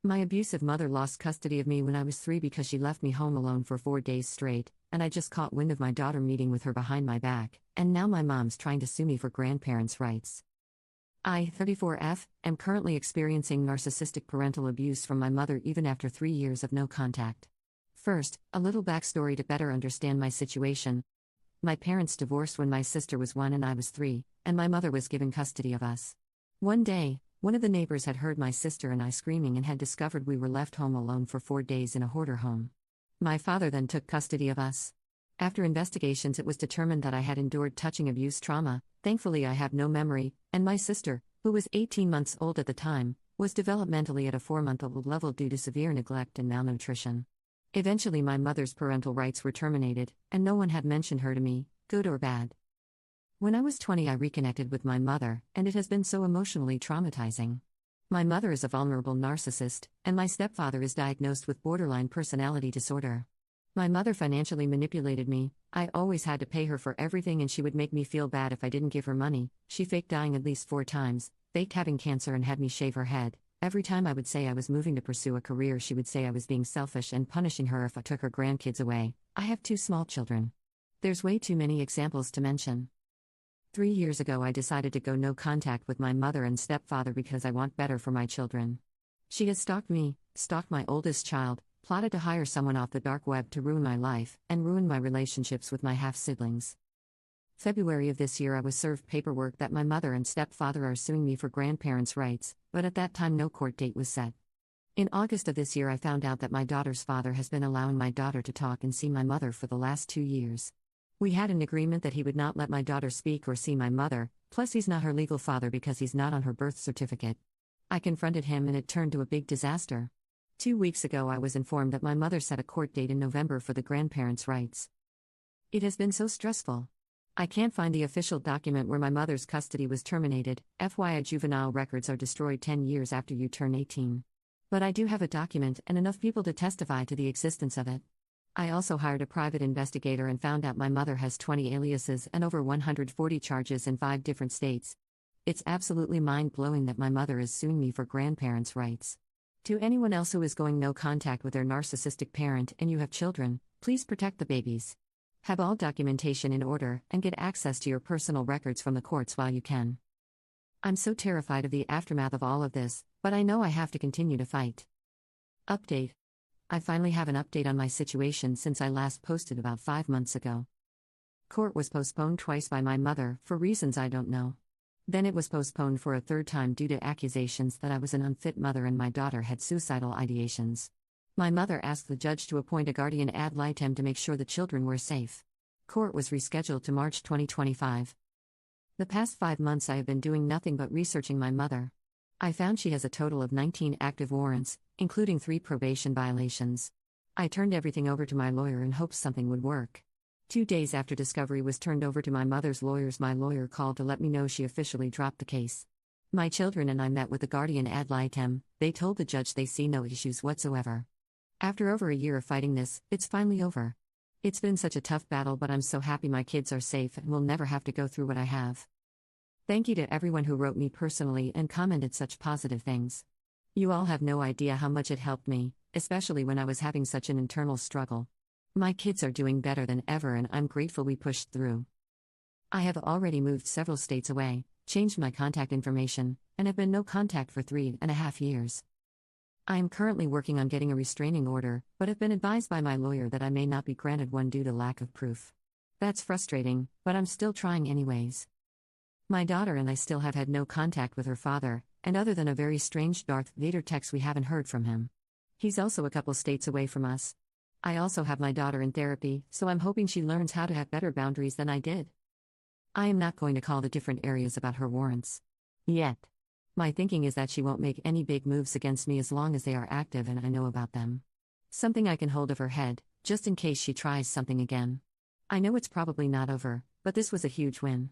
My abusive mother lost custody of me when I was 3 because she left me home alone for 4 days straight, and I just caught wind of my daughter meeting with her behind my back, and now my mom's trying to sue me for grandparents' rights. I, 34F, am currently experiencing narcissistic parental abuse from my mother even after 3 years of no contact. First, a little backstory to better understand my situation. My parents divorced when my sister was 1 and I was 3, and my mother was given custody of us. One day, one of the neighbors had heard my sister and I screaming and had discovered we were left home alone for 4 days in a hoarder home. My father then took custody of us. After investigations, it was determined that I had endured touching abuse trauma. Thankfully, I have no memory, and my sister, who was 18 months old at the time, was developmentally at a 4-month-old level due to severe neglect and malnutrition. Eventually, my mother's parental rights were terminated, and no one had mentioned her to me, good or bad. When I was 20, I reconnected with my mother, and it has been so emotionally traumatizing. My mother is a vulnerable narcissist, and my stepfather is diagnosed with borderline personality disorder. My mother financially manipulated me. I always had to pay her for everything, and she would make me feel bad if I didn't give her money. She faked dying at least 4 times, faked having cancer, and had me shave her head. Every time I would say I was moving to pursue a career, she would say I was being selfish and punishing her if I took her grandkids away. I have 2 small children. There's way too many examples to mention. 3 years ago, I decided to go no contact with my mother and stepfather because I want better for my children. She has stalked me, stalked my oldest child, plotted to hire someone off the dark web to ruin my life, and ruin my relationships with my half-siblings. February of this year, I was served paperwork that my mother and stepfather are suing me for grandparents' rights, but at that time no court date was set. In August of this year, I found out that my daughter's father has been allowing my daughter to talk and see my mother for the last 2 years. We had an agreement that he would not let my daughter speak or see my mother, plus he's not her legal father because he's not on her birth certificate. I confronted him and it turned to a big disaster. 2 weeks ago, I was informed that my mother set a court date in November for the grandparents' rights. It has been so stressful. I can't find the official document where my mother's custody was terminated. FYI, juvenile records are destroyed 10 years after you turn 18. But I do have a document and enough people to testify to the existence of it. I also hired a private investigator and found out my mother has 20 aliases and over 140 charges in 5 different states. It's absolutely mind-blowing that my mother is suing me for grandparents' rights. To anyone else who is going no contact with their narcissistic parent and you have children, please protect the babies. Have all documentation in order and get access to your personal records from the courts while you can. I'm so terrified of the aftermath of all of this, but I know I have to continue to fight. Update. I finally have an update on my situation since I last posted about 5 months ago. Court was postponed twice by my mother for reasons I don't know. Then it was postponed for a 3rd time due to accusations that I was an unfit mother and my daughter had suicidal ideations. My mother asked the judge to appoint a guardian ad litem to make sure the children were safe. Court was rescheduled to March 2025. The past 5 months I have been doing nothing but researching my mother. I found she has a total of 19 active warrants, including 3 probation violations. I turned everything over to my lawyer in hopes something would work. 2 days after discovery was turned over to my mother's lawyers, my lawyer called to let me know she officially dropped the case. My children and I met with the guardian ad litem. They told the judge they see no issues whatsoever. After over a year of fighting this, it's finally over. It's been such a tough battle, but I'm so happy my kids are safe and will never have to go through what I have. Thank you to everyone who wrote me personally and commented such positive things. You all have no idea how much it helped me, especially when I was having such an internal struggle. My kids are doing better than ever and I'm grateful we pushed through. I have already moved several states away, changed my contact information, and have been no contact for 3.5 years. I am currently working on getting a restraining order, but have been advised by my lawyer that I may not be granted one due to lack of proof. That's frustrating, but I'm still trying anyways. My daughter and I still have had no contact with her father, and other than a very strange Darth Vader text, we haven't heard from him. He's also a couple states away from us. I also have my daughter in therapy, so I'm hoping she learns how to have better boundaries than I did. I am not going to call the different areas about her warrants yet. My thinking is that she won't make any big moves against me as long as they are active and I know about them. Something I can hold over her head, just in case she tries something again. I know it's probably not over, but this was a huge win.